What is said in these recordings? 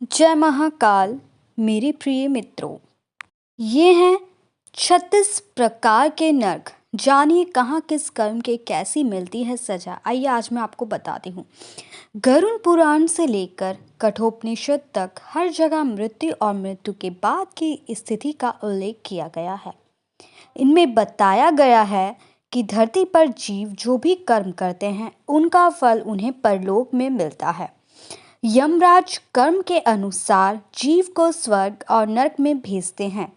जय महाकाल मेरे प्रिय मित्रों। ये हैं 36 प्रकार के नर्क। जानिए कहाँ किस कर्म के कैसी मिलती है सजा। आइए आज मैं आपको बताती हूँ। गरुड़ पुराण से लेकर कठोपनिषद तक हर जगह मृत्यु और मृत्यु के बाद की स्थिति का उल्लेख किया गया है। इनमें बताया गया है कि धरती पर जीव जो भी कर्म करते हैं उनका फल उन्हें परलोक में मिलता है। यमराज कर्म के अनुसार जीव को स्वर्ग और नरक में भेजते हैं।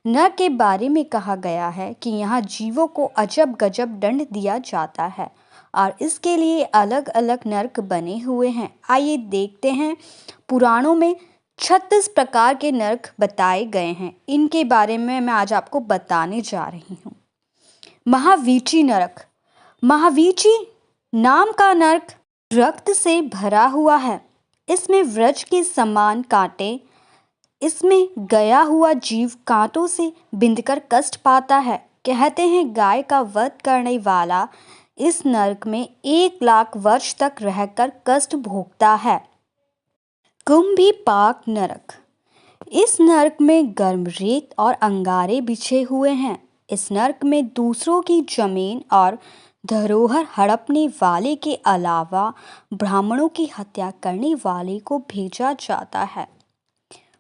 नरक के बारे में कहा गया है कि यहाँ जीवों को अजब गजब दंड दिया जाता है और इसके लिए अलग अलग नरक बने हुए हैं। आइए देखते हैं। पुराणों में 36 प्रकार के नरक बताए गए हैं। इनके बारे में मैं आज आपको बताने जा रही हूँ। महावीची नरक। महावीची नाम का नरक रक्त से भरा हुआ है। इसमें व्रज के समान कांटे। इसमें गया हुआ जीव कांटों से बिंधकर कष्ट पाता है। कहते हैं गाय का वध करने वाला इस नरक में 1,00,000 वर्ष तक रहकर कष्ट भोगता है। कुंभीपाक नरक। इस नरक में गर्म रेत और अंगारे बिछे हुए हैं। इस नरक में दूसरों की जमीन और धरोहर हड़पने वाले के अलावा ब्राह्मणों की हत्या करने वाले को भेजा जाता है।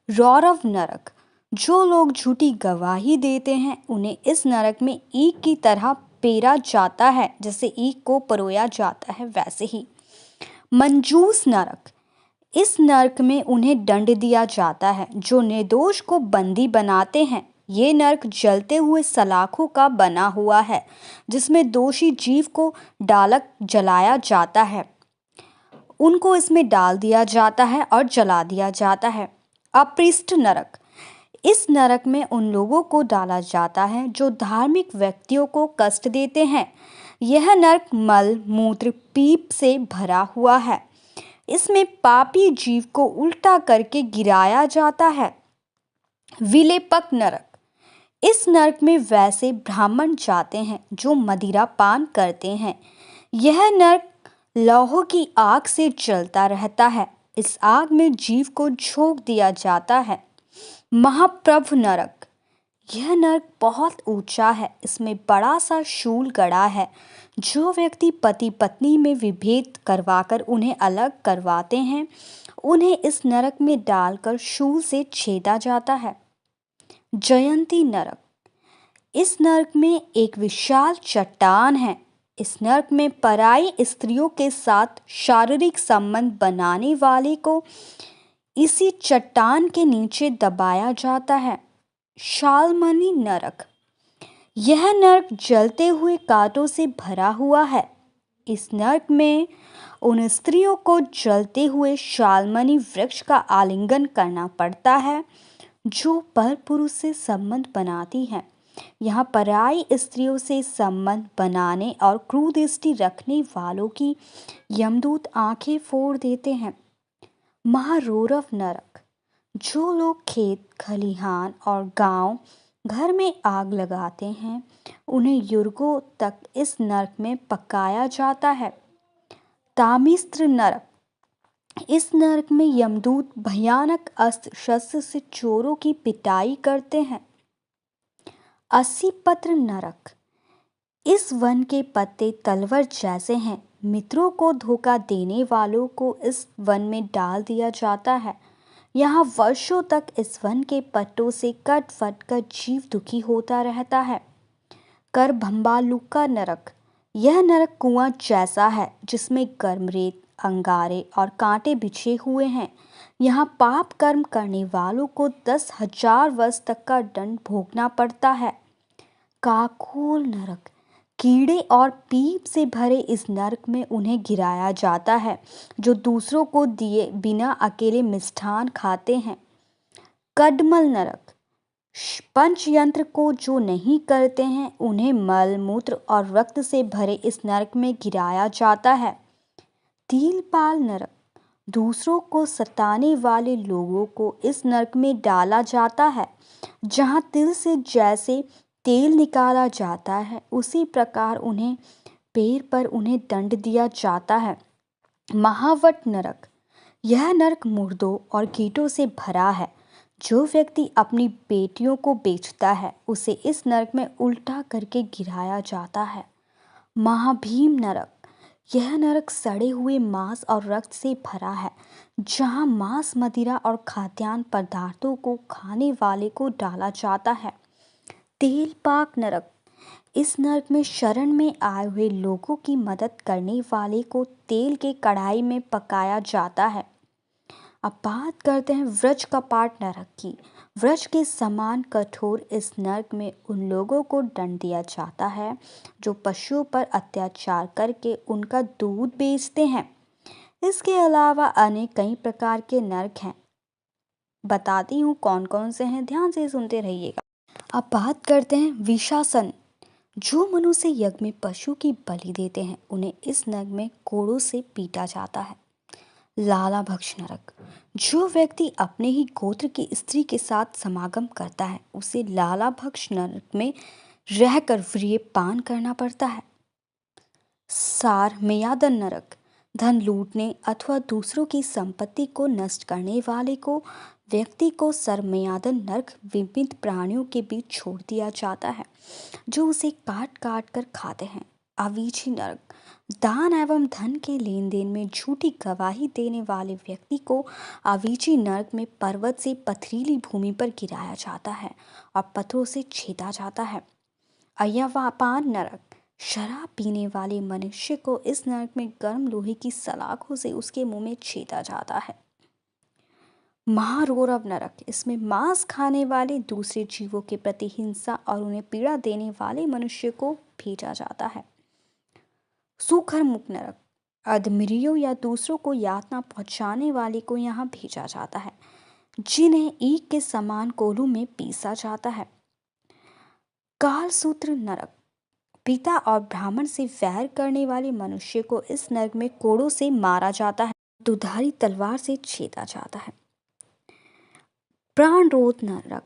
रौरव नरक। जो लोग झूठी गवाही देते हैं उन्हें इस नरक में ईख की तरह पेरा जाता है। जैसे ईख को परोया जाता है वैसे ही। मंजूस नरक। इस नरक में उन्हें दंड दिया जाता है जो निर्दोष को बंदी बनाते हैं। ये नरक जलते हुए सलाखों का बना हुआ है जिसमें दोषी जीव को डालक जलाया जाता है। उनको इसमें डाल दिया जाता है और जला दिया जाता है। अपृष्ट नरक। इस नरक में उन लोगों को डाला जाता है जो धार्मिक व्यक्तियों को कष्ट देते हैं। यह नरक मल मूत्र पीप से भरा हुआ है। इसमें पापी जीव को उल्टा करके गिराया जाता है। विलेपक नरक। इस नरक में वैसे ब्राह्मण जाते हैं जो मदिरा पान करते हैं। यह नरक लौह की आग से जलता रहता है। इस आग में जीव को झोंक दिया जाता है। महाप्रभ नरक। यह नरक बहुत ऊंचा है। इसमें बड़ा सा शूल गड़ा है। जो व्यक्ति पति पत्नी में विभेद करवाकर उन्हें अलग करवाते हैं उन्हें इस नरक में डालकर शूल से छेदा जाता है। जयंती नरक। इस नरक में एक विशाल चट्टान है। इस नरक में पराई स्त्रियों के साथ शारीरिक संबंध बनाने वाले को इसी चट्टान के नीचे दबाया जाता है। शालमणि नरक। यह नरक जलते हुए कांटों से भरा हुआ है। इस नरक में उन स्त्रियों को जलते हुए शालमणि वृक्ष का आलिंगन करना पड़ता है जो पर पुरुष से संबंध बनाती हैं। यहाँ पराई स्त्रियों से संबंध बनाने और क्रूरदृष्टि रखने वालों की यमदूत आंखें फोड़ देते हैं। महारौरव नरक। जो लोग खेत खलिहान और गांव घर में आग लगाते हैं उन्हें युगों तक इस नरक में पकाया जाता है। तामिस्त्र नरक। इस नरक में यमदूत भयानक अस्त्र शस्त्र से चोरों की पिटाई करते हैं। 80 पत्र नरक। इस वन के पत्ते तलवार जैसे हैं। मित्रों को धोखा देने वालों को इस वन में डाल दिया जाता है। यहाँ वर्षों तक इस वन के पत्तों से कट फट कर जीव दुखी होता रहता है। करभंबालुका नरक। यह नरक कुआं जैसा है जिसमें गर्म रेत अंगारे और कांटे बिछे हुए हैं। यहाँ पाप कर्म करने वालों को 10,000 वर्ष तक का दंड भोगना पड़ता है। काकोल नरक। कीड़े और पीप से भरे इस नरक में उन्हें गिराया जाता है जो दूसरों को दिए बिना अकेले मिष्ठान खाते हैं। कदमल नरक। पंचयंत्र को जो नहीं करते हैं उन्हें मल मूत्र और रक्त से भरे इस नरक में गिराया जाता है। तिलपाल नरक। दूसरों को सताने वाले लोगों को इस नरक में डाला जाता है। जहाँ तिल से जैसे तेल निकाला जाता है उसी प्रकार उन्हें पैर पर उन्हें दंड दिया जाता है। महावट नरक। यह नरक मुर्दों और कीटों से भरा है। जो व्यक्ति अपनी बेटियों को बेचता है उसे इस नरक में उल्टा करके गिराया जाता है। महाभीम नरक। यह नरक सड़े हुए मांस और रक्त से भरा है, जहां मांस, मदिरा और खाद्यान्न पदार्थों को खाने वाले को डाला जाता है। तेलपाक नरक। इस नरक में शरण में आए हुए लोगों की मदद करने वाले को तेल के कढ़ाई में पकाया जाता है। अब बात करते हैं व्रज कपाट नरक की। व्रज के समान कठोर इस नरक में उन लोगों को दंड दिया जाता है जो पशुओं पर अत्याचार करके उनका दूध बेचते हैं। इसके अलावा अन्य कई प्रकार के नरक हैं। बताती हूँ कौन कौन से हैं, ध्यान से सुनते रहिएगा। अब बात करते हैं विशासन। जो मनुष्य यज्ञ में पशु की बलि देते हैं उन्हें इस नरक में कोड़ों से पीटा जाता है। लाला भक्ष नरक। जो व्यक्ति अपने ही गोत्र की स्त्री के साथ समागम करता है उसे लाला भक्ष नरक में रहकर वीर्य पान करना पड़ता है। सार मेयादन नरक। धन लूटने अथवा दूसरों की संपत्ति को नष्ट करने वाले को व्यक्ति को सरमयादन नरक विभिन्न प्राणियों के बीच छोड़ दिया जाता है जो उसे काट काट कर खाते हैं। अवीची नरक। दान एवं धन के लेन देन में झूठी गवाही देने वाले व्यक्ति को अवीची नरक में पर्वत से पथरीली भूमि पर गिराया जाता है और पत्थरों से छेदा जाता है। अयवापान नरक। शराब पीने वाले मनुष्य को इस नरक में गर्म लोहे की सलाखों से उसके मुंह में छेदा जाता है। महारौरव नरक। इसमें मांस खाने वाले दूसरे जीवों के प्रति हिंसा और उन्हें पीड़ा देने वाले मनुष्य को भेजा जाता है। सूखर मुख नरक। अधमरियों या दूसरों को यातना पहुंचाने वाले को यहाँ भेजा जाता है, जिन्हें ईख के समान कोलू में पीसा जाता है। कालसूत्र नरक। पिता और ब्राह्मण से वैर करने वाले मनुष्य को इस नरक में कोड़ों से मारा जाता है, दुधारी तलवार से छेदा जाता है। प्राणरोध नरक।